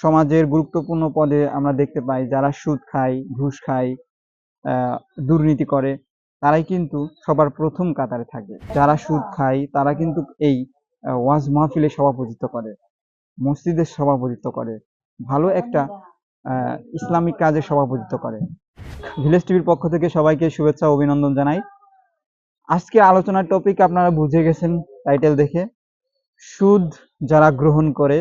সমাজের গুরুত্বপূর্ণ পদে আমরা দেখতে পাই যারা সুদ খায়, ঘুষ খায়, দুর্নীতি করে তারাই কিন্তু সবার প্রথম কাতারে থাকে। যারা সুদ খায় তারা কিন্তু এই ওয়াজ মাহফিলে সভাপতিত্ব করে, মসজিদের সভাপতিত্ব করে, ভালো একটা ইসলামিক কাজে সভাপতিত্ব করে। ভিলেজ টিভির পক্ষ থেকে সবাইকে শুভেচ্ছা ও অভিনন্দন জানাই। আজকে আলোচনার টপিক আপনারা বুঝে গেছেন টাইটেল দেখে। সুদ যারা গ্রহণ করে,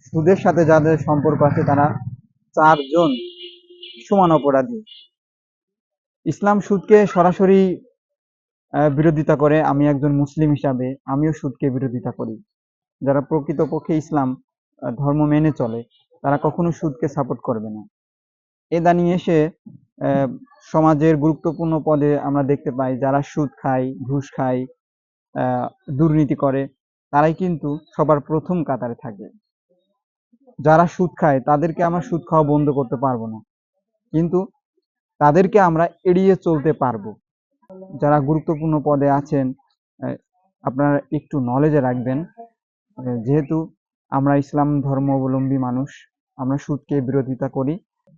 সুদের সাথে যাদের সম্পর্ক আছে তারা চারজন সমান অপরাধী। ইসলাম সুদকে সরাসরি বিরোধিতা করে। আমি একজন মুসলিম হিসাবে আমিও সুদকে বিরোধিতা করি। যারা প্রকৃতপক্ষে ইসলাম ধর্ম মেনে চলে তারা কখনো সুদকে সাপোর্ট করবে না। এ দাঁড়িয়ে এসে সমাজের গুরুত্বপূর্ণ পদে আমরা দেখতে পাই যারা সুদ খায়, ঘুষ খায়, দুর্নীতি করে তারাই কিন্তু সবার প্রথম কাতারে থাকে। যারা সুদ খায় তাদেরকে আমরা সুদ খাওয়া বন্ধ করতে পারবো না, কিন্তু তাদেরকে আমরা এড়িয়ে চলতে পারবো। যারা গুরুত্বপূর্ণ পদে আছেন আপনারা একটু নলেজে রাখবেন, যেহেতু আমরা ইসলাম ধর্মাবলম্বী মানুষ, আমরা সুদকে বিরোধিতা করি।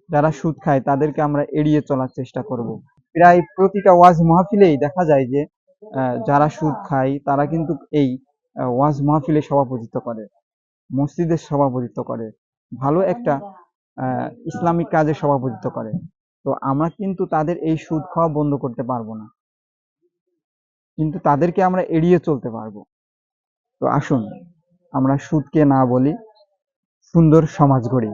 যারা সুদ খায় তাদেরকে আমরা এড়িয়ে চলার চেষ্টা করব। প্রায় প্রতিটা ওয়াজ মাহফিলেই দেখা যায় যে যারা সুদ খায় তারা কিন্তু এই ওয়াজ মাহফিলে সভাপতিত্ব করে, মসজিদের সভাপতিত্ব করে, ভালো একটা ইসলামিক কাজে সভাপতিত্ব করে। তো আমরা কিন্তু তাদের এই সুদ খাওয়া বন্ধ করতে পারবো না, কিন্তু তাদেরকে আমরা এড়িয়ে চলতে পারবো। তো আসুন আমরা সুদকে না বলি, সুন্দর সমাজ গড়ি।